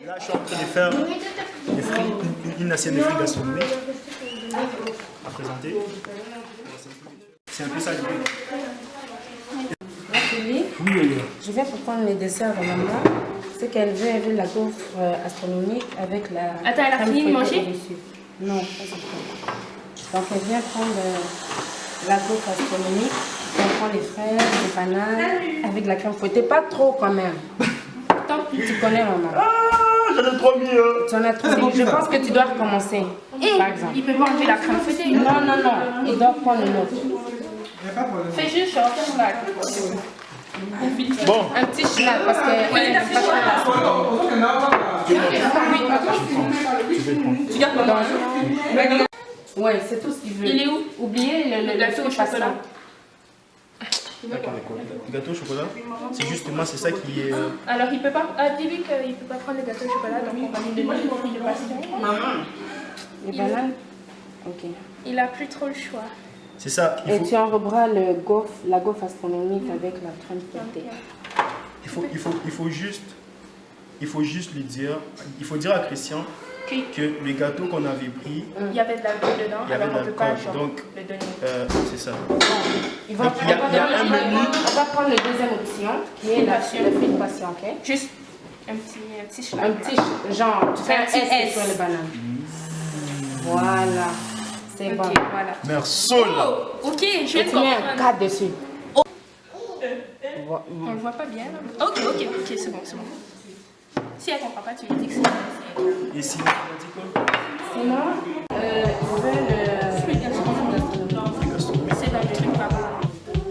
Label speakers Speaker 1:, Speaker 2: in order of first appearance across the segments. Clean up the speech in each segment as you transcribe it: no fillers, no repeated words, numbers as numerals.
Speaker 1: Là, je suis en train de faire une assiette de fruits gastronomiques à présenter. C'est un peu ça l'idée.
Speaker 2: Oui. Je viens pour prendre les desserts de maman. C'est qu'elle veut la gaufre astronomique avec la...
Speaker 3: Attends, elle a fini de manger?
Speaker 2: Non, pas encore. Donc elle vient prendre la gaufre astronomique. On prend les fraises, les bananes avec la crème fouettée. Pas trop quand même. Tant que tu connais maman.
Speaker 1: Ah, j'en ai trop mis.
Speaker 2: Tu en as trop mis. Je pense que tu dois recommencer. Par exemple.
Speaker 3: Il peut pas enlever la crème fouettée.
Speaker 2: Non. Il doit prendre une autre.
Speaker 3: Fais juste genre là.
Speaker 1: Bon.
Speaker 2: Un petit schnack parce que elle n'a pas trop
Speaker 3: Tu gardes maman.
Speaker 2: Ouais, c'est tout ce qu'il veut.
Speaker 3: Il est où?
Speaker 2: Oubliez le
Speaker 3: gâteau au chocolat.
Speaker 1: D'accord. Le gâteau au chocolat, c'est justement c'est ça qui est.
Speaker 3: Alors il peut pas. Dis-lui qu'il peut pas prendre le gâteau au chocolat, donc on va lui donner une fille de passion.
Speaker 2: Les bananes. Ok.
Speaker 3: Il a plus trop le choix.
Speaker 1: C'est ça.
Speaker 2: Et tu enroberas la gaufre astronomique avec la crème fouettée.
Speaker 1: Il faut juste lui dire, il faut dire à Christian que le gâteau qu'on avait pris,
Speaker 3: il y avait de l'alcool dedans,
Speaker 1: il y avait
Speaker 3: alors
Speaker 1: de
Speaker 3: on peut pas
Speaker 1: l'alcool. Donc,
Speaker 3: le donner.
Speaker 1: c'est ça.
Speaker 2: On va prendre la deuxième option qui est la fruit de passion, ok?
Speaker 3: Juste un petit schnack.
Speaker 2: Un petit genre, tu fais un
Speaker 3: petit
Speaker 2: S sur les bananes. Voilà, c'est bon.
Speaker 3: Voilà.
Speaker 1: Merci.
Speaker 3: Ok, je
Speaker 2: Et tu mets un 4 dessus.
Speaker 3: On le voit pas bien là. Ok, c'est bon. Si elle comprend pas, tu lui dis que c'est bon.
Speaker 1: Et sinon, tu as dit quoi?
Speaker 2: Sinon, je veux le fruit gastronomique.
Speaker 3: C'est dans le truc là-bas.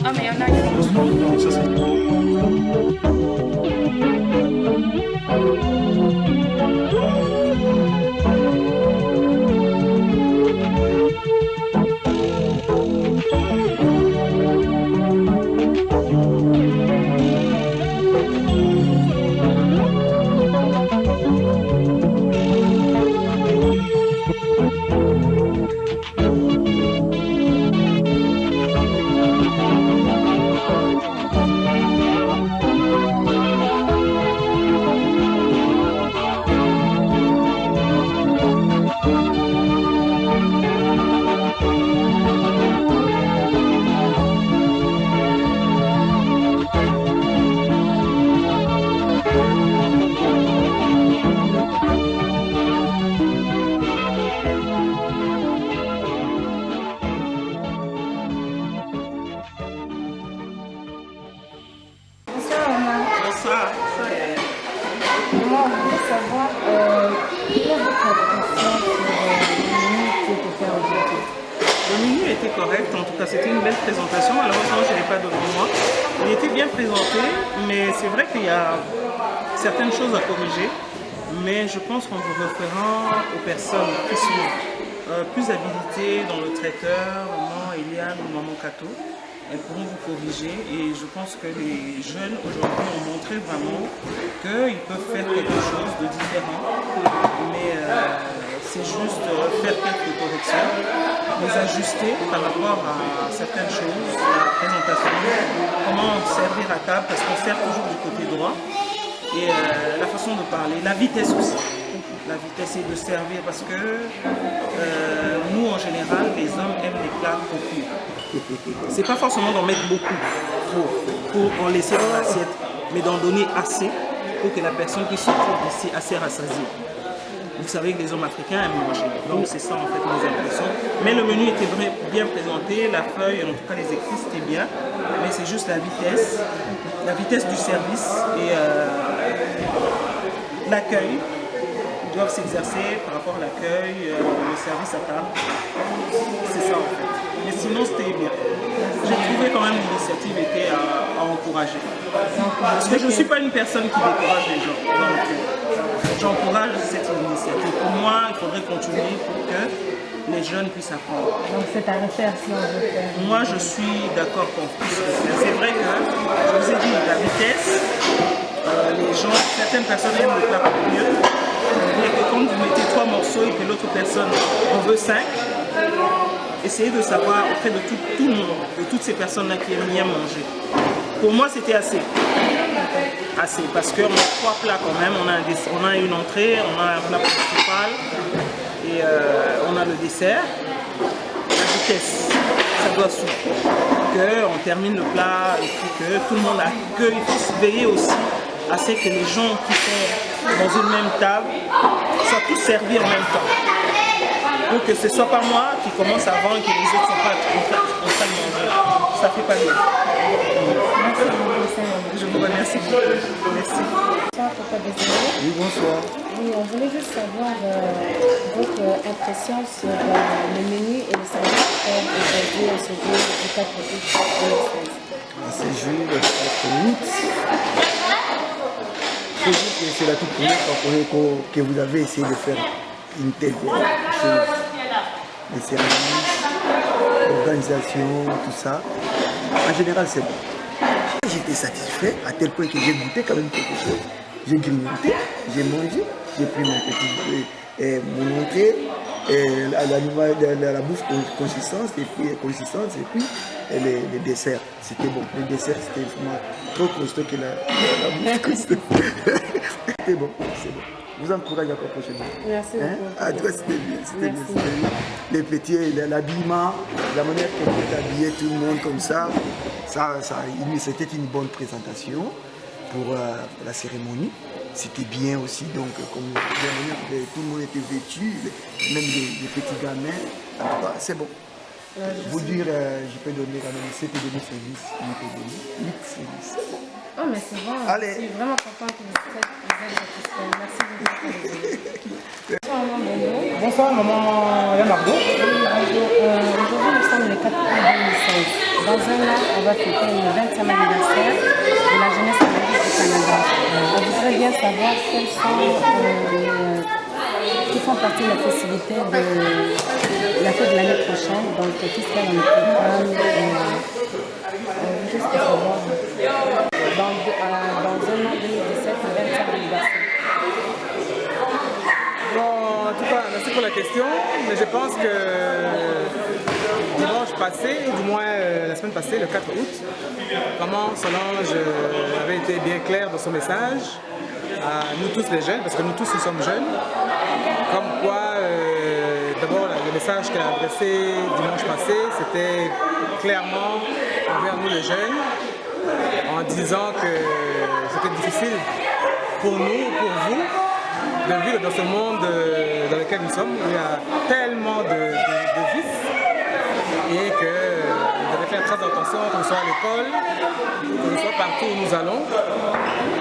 Speaker 3: Ah, mais il y en a qui
Speaker 1: Non, ça c'est.
Speaker 2: Moi, on voulait savoir quelle est votre impression sur le menu qui était fait aujourd'hui.
Speaker 4: Le menu était correct, en tout cas c'était une belle présentation. Malheureusement, je n'ai pas devant moi. Il était bien présenté, mais c'est vrai qu'il y a certaines choses à corriger. Mais je pense qu'en vous référant aux personnes qui sont plus habilitées dans le traiteur, maman Eliane ou maman Kato, elles pourront vous corriger. Et je pense que les jeunes aujourd'hui ont montré vraiment qu'ils peuvent faire quelque chose de différent. Mais c'est juste faire quelques corrections, les ajuster par rapport à certaines choses, la présentation, comment servir à table, parce qu'on sert toujours du côté droit. Et la façon de parler, la vitesse aussi. La vitesse est de servir parce que nous en général, les hommes aiment les plats beaucoup. C'est pas forcément d'en mettre beaucoup pour en laisser dans l'assiette, mais d'en donner assez pour que la personne puisse sortir d'ici assez rassasiée. Vous savez que les hommes africains aiment manger, donc c'est ça en fait mes impressions. Mais le menu était bien présenté, la feuille, en tout cas les écrits c'était bien, mais c'est juste la vitesse du service et l'accueil. Ils doivent s'exercer par rapport à l'accueil, le service à table. C'est ça en fait. Mais sinon c'était bien. J'ai trouvé quand même l'initiative était à encourager. Parce que je ne suis pas une personne qui décourage les gens. Donc j'encourage cette initiative. Pour moi, il faudrait continuer pour que les jeunes puissent apprendre.
Speaker 2: Donc c'est à refaire si on veut faire.
Speaker 4: Moi je suis d'accord qu'on puisse le faire. C'est vrai que, je vous ai dit, la vitesse, les gens, certaines personnes aiment le plat mieux. Et que quand vous mettez 3 morceaux et que l'autre personne en veut 5, essayez de savoir auprès de tout le monde, de toutes ces personnes-là qui aiment bien manger. Pour moi, c'était assez. assez parce qu'on a 3 plats quand même. On a une entrée, on a un plat principal et on a le dessert. La vitesse, ça doit suivre. On termine le plat et puis que tout le monde accueille. Il faut se veiller aussi à ce que les gens qui sont dans une même table soient tous servis en même temps. Pour que ce ne soit pas moi qui commence avant et que les autres ne sont pas en train de manger. Ça ne fait pas bien. Je vous remercie beaucoup. Merci.
Speaker 2: Bonsoir, Papa Désiré.
Speaker 5: Oui, bonsoir.
Speaker 2: Oui, on voulait juste savoir votre impression sur le menu et le service aujourd'hui à ce jour du 4 août 2016.
Speaker 5: À ce jour, le 4 août, il faut dire que c'est la toute première fois que vous avez essayé de faire une telle chose. Les services, l'organisation, tout ça. En général, c'est bon. J'étais satisfait à tel point que j'ai goûté quand même quelque chose. J'ai grignoté, j'ai mangé, j'ai pris mon entrée, la bouffe consistance et puis les desserts. C'était bon. Les desserts, c'était vraiment trop costaud que la bouffe costaud. C'était bon, c'est bon. Vous encouragez encore prochainement.
Speaker 2: Merci beaucoup.
Speaker 5: Ah, toi, c'était bien, c'était bien. Les petits, l'habillement, la manière que vous habillez tout le monde comme ça, c'était une bonne présentation pour la cérémonie. C'était bien aussi, donc comme la manière que tout le monde était vêtu, même les petits gamins. En tout cas, c'est bon. Vous dire, je peux donner quand même 7,5 services, 8 services.
Speaker 2: Oh, mais c'est bon.
Speaker 5: Allez.
Speaker 2: Je suis vraiment contente que vous êtes satisfait. Merci beaucoup. Bonsoir, maman Bruno.
Speaker 6: Bonsoir, maman Yann Margot.
Speaker 2: Bonjour. Aujourd'hui, nous sommes le 4 août 2016. Dans un an, on va fêter le 20e anniversaire de la jeunesse catholique du Canada. On voudrait bien savoir quels sont qui font partie de la festivité de la fête de l'année prochaine. Donc, qu'est-ce qu'il y a dans le programme juste pour savoir. Dans un an 2017, le 20e anniversaire.
Speaker 6: Bon, en tout cas, merci pour la question, mais je pense que dimanche passé, ou du moins la semaine passée, le 4 août, vraiment Solange avait été bien claire dans son message à nous tous les jeunes, parce que nous tous nous sommes jeunes, comme quoi d'abord le message qu'elle a adressé dimanche passé, c'était clairement envers nous les jeunes, en disant que c'était difficile pour nous, pour vous, de vivre dans ce monde dans lequel nous sommes, où il y a tellement de vices, et que nous devons faire très attention, que ce soit à l'école, que ce soit partout où nous allons,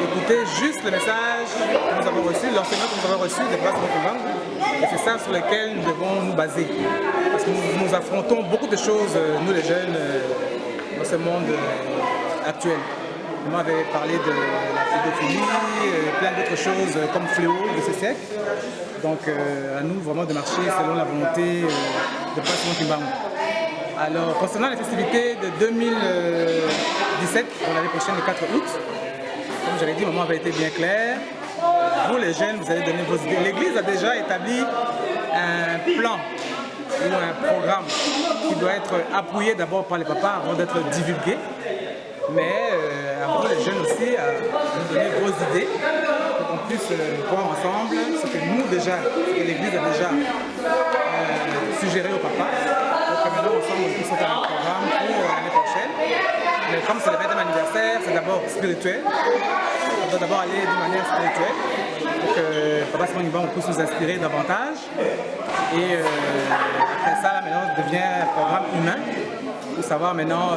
Speaker 6: écouter juste le message que nous avons reçu, l'enseignement que nous avons reçu des places de notre langue, et c'est ça sur lequel nous devons nous baser. Parce que nous affrontons beaucoup de choses, nous les jeunes, dans ce monde actuel. On avait parlé de la pédophilie, plein d'autres choses comme fléau de ce siècle. Donc à nous vraiment de marcher selon la volonté de Passion Kimbangu. Alors concernant les festivités de 2017, pour l'année prochaine, le 4 août, comme j'avais dit, maman avait été bien claire. Vous les jeunes, vous allez donner vos idées. L'Église a déjà établi un plan ou un programme qui doit être appuyé d'abord par les papas avant d'être divulgué. Mais à vous les jeunes aussi, à nous donner vos idées pour qu'on puisse voir ensemble ce que nous déjà, ce que l'Église a déjà suggéré au papa. Donc maintenant ensemble on puisse faire un programme pour l'année prochaine. Mais comme c'est le 20e anniversaire, c'est d'abord spirituel. On doit d'abord aller d'une manière spirituelle pour que Papa Simon Kimbangu puisse nous inspirer davantage. Et après ça, là, maintenant, devient un programme humain pour savoir maintenant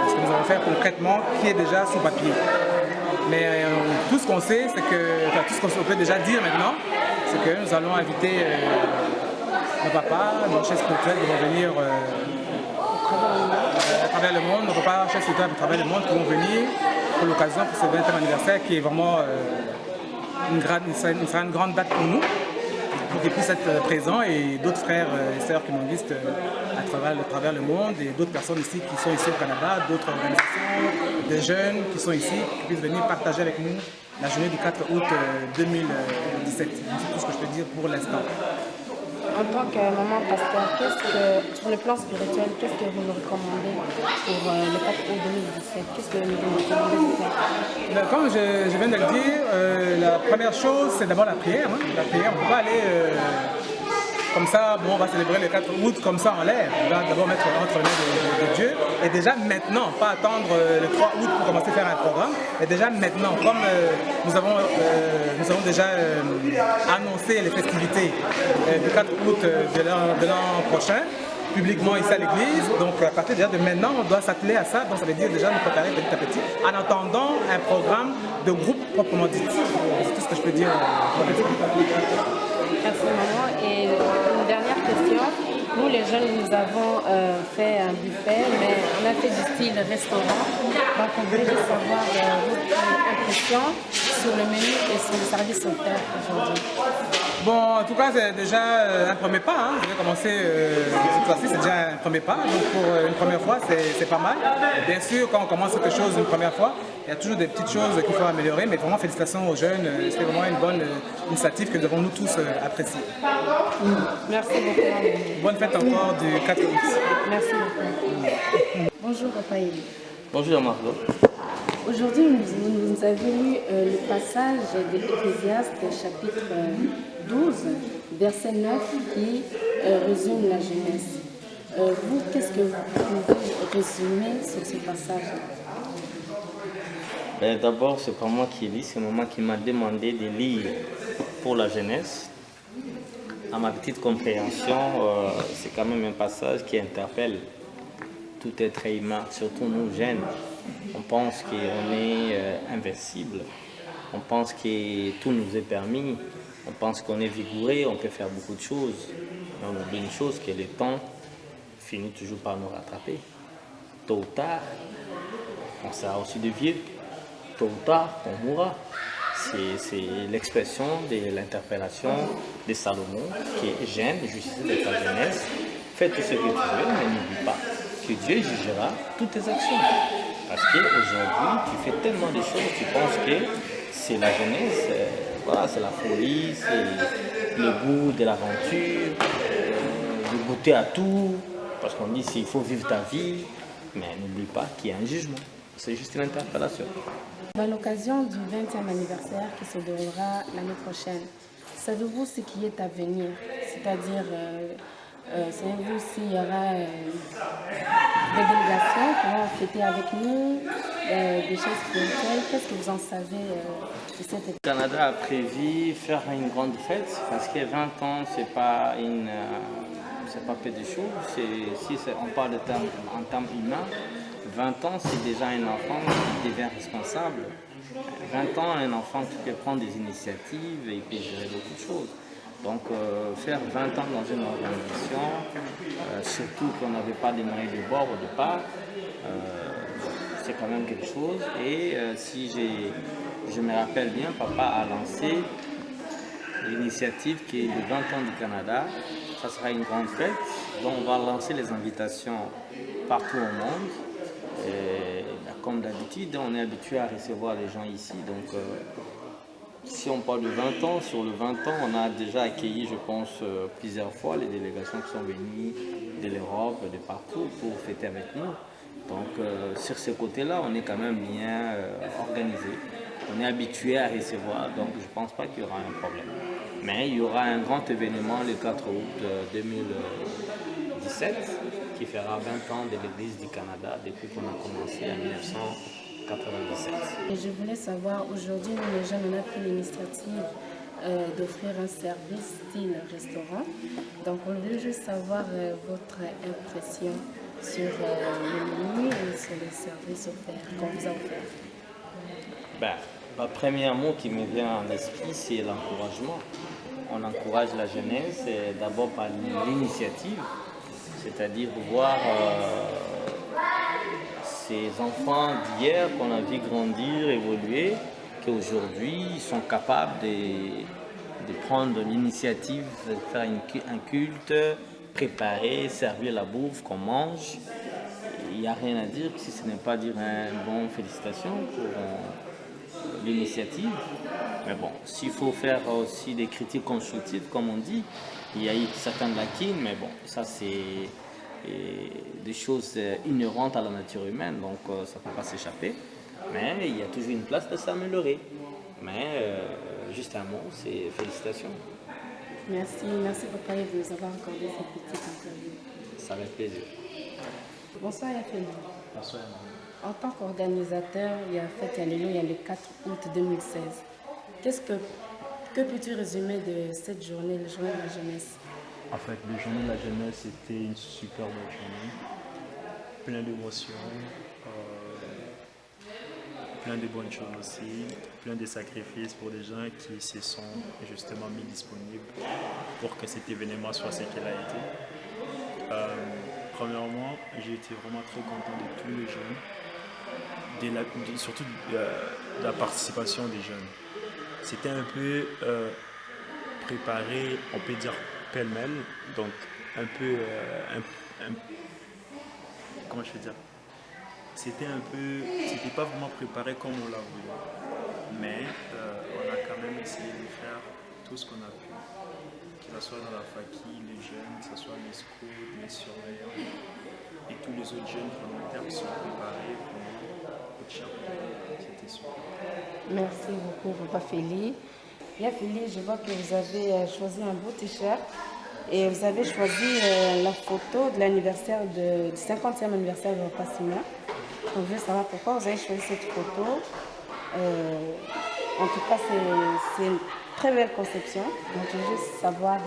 Speaker 6: ce que nous allons faire concrètement qui est déjà sous papier. Mais tout ce qu'on sait, c'est que, enfin, tout ce qu'on peut déjà dire maintenant, c'est que nous allons inviter nos papas, nos chefs spirituels qui vont venir à travers le monde, nos papas, chefs spirituels à travers le monde qui vont venir pour l'occasion, pour ce 20e anniversaire qui est vraiment sera une grande date pour nous, pour qu'ils puissent être présents et d'autres frères et sœurs communistes à travers le monde et d'autres personnes ici qui sont ici au Canada, d'autres organisations, des jeunes qui sont ici, qui puissent venir partager avec nous la journée du 4 août 2017. C'est tout ce que je peux dire pour l'instant.
Speaker 2: en tant que maman pasteur, sur le plan spirituel, qu'est-ce que vous nous recommandez pour le 4 août 2017? Qu'est-ce que vous nous recommandez de faire?
Speaker 6: Ben, comme je viens de le dire, la première chose, c'est d'abord la prière. Hein. La prière, on ne peut pas aller comme ça, bon, on va célébrer le 4 août comme ça en l'air. On va d'abord mettre entre les mains de Dieu. Et déjà maintenant, pas attendre le 3 août pour commencer à faire un programme, mais déjà maintenant, comme nous avons déjà annoncé les festivités du 4 août de l'an prochain, publiquement ici à l'église, donc à partir déjà de maintenant, on doit s'atteler à ça, donc ça veut dire déjà nous préparer petit à petit, en attendant un programme de groupe proprement dit. C'est tout ce que je peux dire pour l'instant.
Speaker 2: Merci maman. Et une dernière question. Nous les jeunes, nous avons fait un buffet, mais on a fait du style restaurant. Donc on voulait juste savoir votre impression sur le menu et sur le service offert aujourd'hui.
Speaker 6: Bon, en tout cas, c'est déjà un premier pas. Hein. Je vais commencer cette fois-ci, c'est déjà un premier pas. Donc pour une première fois, c'est pas mal. Bien sûr, quand on commence quelque chose une première fois, il y a toujours des petites choses qu'il faut améliorer. Mais vraiment, félicitations aux jeunes. C'était vraiment une bonne initiative que devons nous tous apprécier.
Speaker 2: Merci beaucoup.
Speaker 6: Bonne fête encore du 4 août.
Speaker 2: Merci beaucoup. Bonjour Papa Élie.
Speaker 7: Bonjour Margot.
Speaker 2: Aujourd'hui, vous nous avez lu le passage de l'Ecclésiaste chapitre 12, verset 9 qui résume la jeunesse. Vous, qu'est-ce que vous pouvez résumer sur ce passage?
Speaker 7: D'abord, c'est pas moi qui lis, c'est maman qui m'a demandé de lire pour la jeunesse. À ma petite compréhension, c'est quand même un passage qui interpelle tout être humain, surtout nous jeunes. On pense qu'on est invincible, on pense que tout nous est permis, on pense qu'on est vigoureux, on peut faire beaucoup de choses. Mais on oublie une chose, que le temps finit toujours par nous rattraper. Tôt ou tard, on sera aussi de vieux. Tôt ou tard, on mourra. C'est l'expression de l'interpellation de Salomon, qui est jeune, justicier de ta jeunesse. Fais tout ce que tu veux, mais n'oublie pas que Dieu jugera toutes tes actions. Parce qu'aujourd'hui, tu fais tellement de choses, tu penses que c'est la jeunesse, voilà, c'est la folie, c'est le goût de l'aventure, de goûter à tout. Parce qu'on dit qu'il faut vivre ta vie, mais n'oublie pas qu'il y a un jugement. C'est juste une interpellation.
Speaker 2: À l'occasion du 20e anniversaire qui se déroulera l'année prochaine, savez-vous ce qui est à venir? C'est-à-dire, savez-vous s'il y aura des délégations qui vont fêter avec nous, des choses spirituelles? Qu'est-ce que vous en savez de cette époque?
Speaker 7: Le Canada a prévu faire une grande fête parce que 20 ans, c'est pas peu de choses. Si on parle en termes humains, 20 ans, c'est déjà un enfant qui devient responsable. 20 ans, un enfant qui peut prendre des initiatives et il peut gérer beaucoup de choses. Donc, faire 20 ans dans une organisation, surtout qu'on n'avait pas les moyens de bord au départ, c'est quand même quelque chose. Et si je me rappelle bien, papa a lancé l'initiative qui est le 20 ans du Canada. Ça sera une grande fête. Donc, on va lancer les invitations partout au monde. Et, comme d'habitude, on est habitué à recevoir les gens ici. Donc, si on parle de 20 ans, sur le 20 ans, on a déjà accueilli, je pense, plusieurs fois les délégations qui sont venues de l'Europe, de partout, pour fêter avec nous. Donc, sur ce côté-là, on est quand même bien organisé. On est habitué à recevoir, donc je ne pense pas qu'il y aura un problème. Mais il y aura un grand événement le 4 août 2017 qui fera 20 ans de l'Église du Canada depuis qu'on a commencé en 1997.
Speaker 2: Et je voulais savoir, aujourd'hui, nous les jeunes, on a pris l'initiative d'offrir un service style restaurant. Donc on voulait juste savoir votre impression sur le menu et sur les services offerts qu'on vous a offerts.
Speaker 7: Le premier mot qui me vient en esprit, c'est l'encouragement. On encourage la jeunesse d'abord par l'initiative, c'est-à-dire voir ces enfants d'hier qu'on a vu grandir, évoluer, qu'aujourd'hui ils sont capables de prendre l'initiative de faire un culte, préparer, servir la bouffe qu'on mange. Il n'y a rien à dire si ce n'est pas dire un bon félicitations pour l'initiative. Mais bon, s'il faut faire aussi des critiques constructives, comme on dit, il y a eu certaines lacunes, mais bon, ça c'est des choses inhérentes à la nature humaine, donc ça ne peut pas s'échapper. Mais il y a toujours une place de s'améliorer. Mais juste un mot, c'est félicitations.
Speaker 2: Merci, merci papa de nous avoir accordé cette petite interview.
Speaker 7: Ça va être plaisir.
Speaker 2: Bonsoir Yafeli.
Speaker 1: Bonsoir.
Speaker 2: En tant qu'organisateur, il y a Fête Alléluia le 4 août 2016. Que peux-tu résumer de cette journée, la journée de la jeunesse?
Speaker 1: En fait, le journée de la jeunesse, c'était une super bonne journée. Plein d'émotions, plein de bonnes choses aussi, plein de sacrifices pour des gens qui se sont justement mis disponibles pour que cet événement soit ce qu'il a été. Premièrement, j'ai été vraiment très content de tous les jeunes, surtout de la participation des jeunes. C'était un peu préparé, on peut dire pêle-mêle, donc un peu, comment je peux dire, c'était pas vraiment préparé comme on l'a voulu, mais on a quand même essayé de faire tout ce qu'on a pu, que ce soit dans la faquille, les jeunes, que ce soit les scouts, les surveillants et tous les autres jeunes volontaires qui sont préparés pour le chapeau. C'était super.
Speaker 2: Merci beaucoup, papa Feli. Yafeli, je vois que vous avez choisi un beau t-shirt et vous avez choisi la photo de l'anniversaire du 50e anniversaire de Papa Simon. Donc, je veux savoir pourquoi vous avez choisi cette photo. En tout cas, c'est une très belle conception. Donc, je veux juste savoir,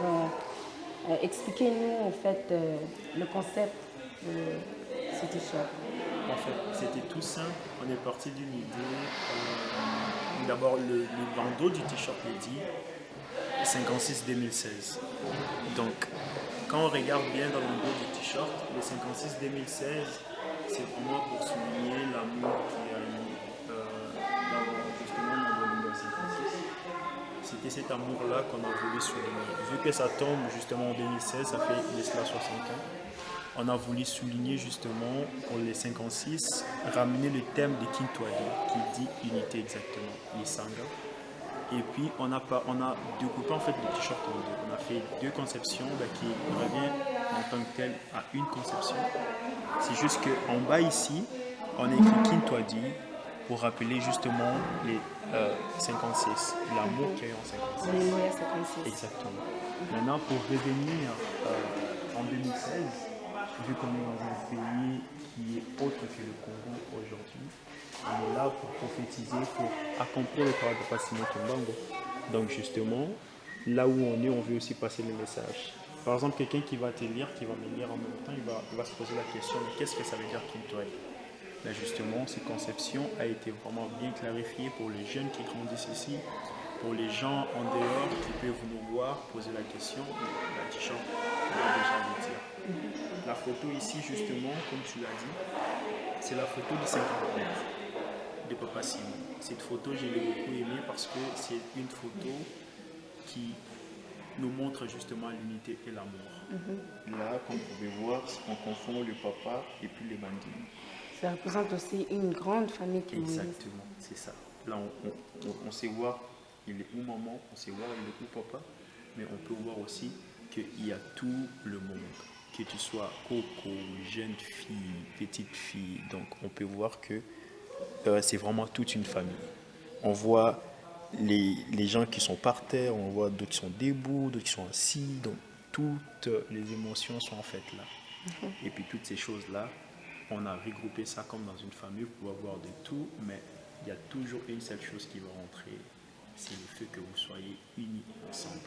Speaker 2: expliquez-nous en fait le concept de ce t-shirt.
Speaker 1: En fait, c'était tout simple. On est parti d'une idée. D'abord, le bandeau du t-shirt est dit 56-2016. Donc, quand on regarde bien dans le bandeau du t-shirt, le 56-2016, c'est vraiment pour souligner l'amour qu'il y a eu d'avoir justement mon 56. C'était cet amour-là qu'on a voulu souligner. Vu que ça tombe justement en 2016, ça fait de cela 60 ans. On a voulu souligner justement pour les 56, ramener le thème de Kintwali qui dit unité exactement, l'Isanga. Et puis on a découpé en fait le t-shirt en deux. On a fait deux conceptions qui reviennent en tant que tel à une conception. C'est juste qu'en bas ici, on a écrit Kintwali pour rappeler justement les 56, l'amour qu'il y a eu en 56.
Speaker 2: L'amour à 56.
Speaker 1: Exactement. Maintenant pour revenir en 2016, vu qu'on est dans un pays qui est autre que le Congo aujourd'hui, on est là pour prophétiser, pour accomplir le travail de Papa Simon Kimbangu. Donc justement, là où on est, on veut aussi passer le message. Par exemple, quelqu'un qui va te lire, qui va me lire en même temps, il va se poser la question, mais qu'est-ce que ça veut dire Kintwali? Là justement, cette conception a été vraiment bien clarifiée pour les jeunes qui grandissent ici, pour les gens en dehors qui peuvent nous voir, poser la question, la t-shirt va déjà le dire. La photo ici, justement, comme tu l'as dit, c'est la photo du 50 de Papa Simon. Cette photo, je l'ai beaucoup aimée parce que c'est une photo qui nous montre justement l'unité et l'amour. Là, comme vous pouvez voir, on confond le papa et puis les bandits.
Speaker 2: Ça représente aussi une grande famille qui
Speaker 1: Exactement, c'est ça. Là, on sait voir, il est où maman, on sait voir, il est où papa, mais on peut voir aussi qu'il y a tout le monde. Que tu sois coco, jeune fille, petite fille, donc on peut voir que c'est vraiment toute une famille. On voit les gens qui sont par terre, on voit d'autres qui sont debout, d'autres qui sont assis, donc toutes les émotions sont en fait là. Et puis toutes ces choses-là, on a regroupé ça comme dans une famille pour avoir de tout, mais il y a toujours une seule chose qui va rentrer, c'est le fait que vous soyez unis ensemble.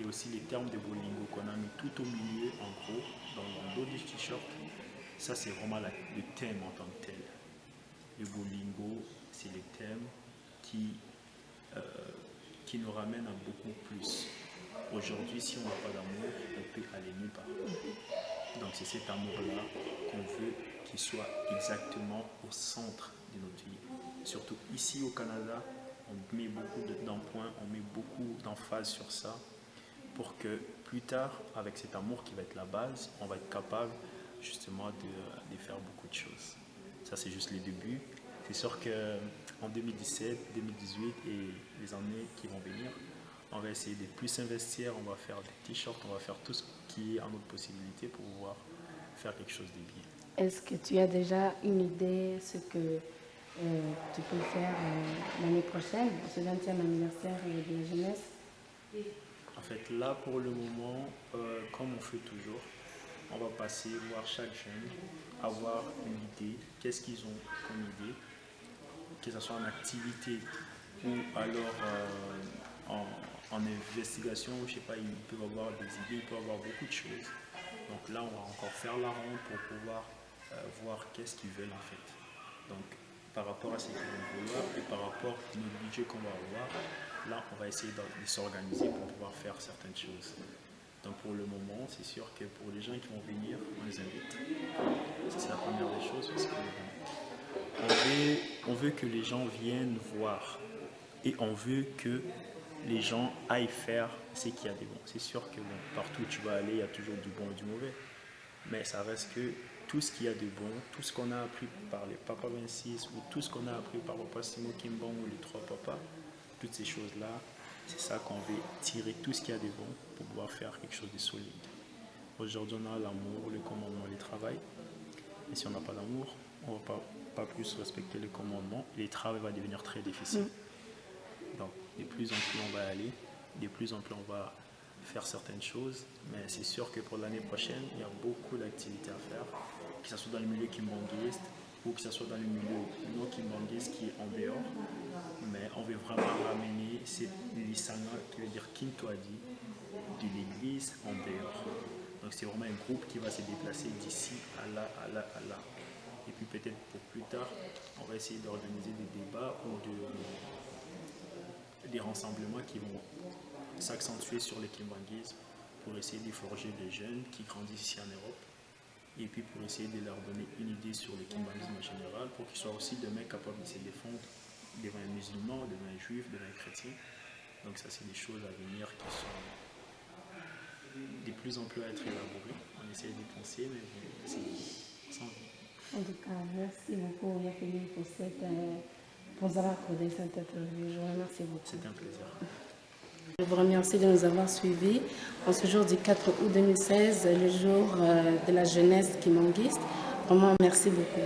Speaker 1: Et aussi les termes de Bolingo qu'on a mis tout au milieu, en gros, dans le dos du t-shirt, ça c'est vraiment le thème en tant que tel. Le Bolingo, c'est les thèmes qui nous ramènent à beaucoup plus. Aujourd'hui, si on n'a pas d'amour, on peut aller nulle part. Donc c'est cet amour-là qu'on veut qu'il soit exactement au centre de notre vie. Surtout ici au Canada, on met beaucoup d'empoints, on met beaucoup d'emphase sur ça pour que plus tard, avec cet amour qui va être la base, on va être capable justement de faire beaucoup de choses. Ça c'est juste le début. C'est sûr qu'en 2017, 2018 et les années qui vont venir, on va essayer de plus investir, on va faire des t-shirts, on va faire tout ce qui est en notre possibilité pour pouvoir faire quelque chose de bien.
Speaker 2: Est-ce que tu as déjà une idée ce que tu peux faire l'année prochaine, ce 20e anniversaire de la jeunesse?
Speaker 1: En fait, là, pour le moment, comme on fait toujours, on va passer voir chaque jeune, avoir une idée, qu'est-ce qu'ils ont comme idée, que ce soit en activité ou alors en investigation, je sais pas, ils peuvent avoir des idées, ils peuvent avoir beaucoup de choses. Donc là, on va encore faire la ronde pour pouvoir voir qu'est-ce qu'ils veulent en fait. Donc, par rapport à ce qu'ils vont vouloir et par rapport au budget qu'on va avoir, là, on va essayer de s'organiser pour pouvoir faire certaines choses. Donc, pour le moment, c'est sûr que pour les gens qui vont venir, on les invite. Ça, c'est la première des choses parce qu'on veut que les gens viennent voir et on veut que les gens aillent faire ce qu'il y a de bon. C'est sûr que bon, partout où tu vas aller, il y a toujours du bon et du mauvais. Mais ça reste que tout ce qu'il y a de bon, tout ce qu'on a appris par les Papa 26 ou tout ce qu'on a appris par Papa Simo Kimbang ou les trois papas, toutes ces choses-là, c'est ça qu'on veut tirer tout ce qu'il y a de bon pour pouvoir faire quelque chose de solide. Aujourd'hui, on a l'amour, le commandement, le travail. Et si on n'a pas d'amour, on ne va pas plus respecter le commandement et le travail va devenir très difficile. Donc, de plus en plus on va aller, de plus en plus on va faire certaines choses, mais c'est sûr que pour l'année prochaine, il y a beaucoup d'activités à faire, que ce soit dans le milieu kimbanguiste ou que ce soit dans le milieu non kimbanguiste qui est en dehors, mais on veut vraiment ramener cette lisana, qui veut dire Kintoadi, de l'église en dehors. Donc c'est vraiment un groupe qui va se déplacer d'ici à là, à là, à là. Et puis peut-être pour plus tard, on va essayer d'organiser des débats ou des rassemblements qui vont s'accentuer sur le kimbanguisme pour essayer de forger des jeunes qui grandissent ici en Europe et puis pour essayer de leur donner une idée sur le kimbanguisme en général pour qu'ils soient aussi demain capables de se défendre devant un musulman, devant un juif, devant un chrétien. Donc ça c'est des choses à venir qui sont de plus en plus à être élaborées. On essaie de penser mais c'est sans vie.
Speaker 2: En tout cas, merci beaucoup Yafeli pour avoir accordé cette interview. Je vous remercie beaucoup.
Speaker 1: C'était un plaisir.
Speaker 2: Je vous remercie de nous avoir suivis en ce jour du 4 août 2016, le jour de la jeunesse kimbanguiste. Vraiment, merci beaucoup.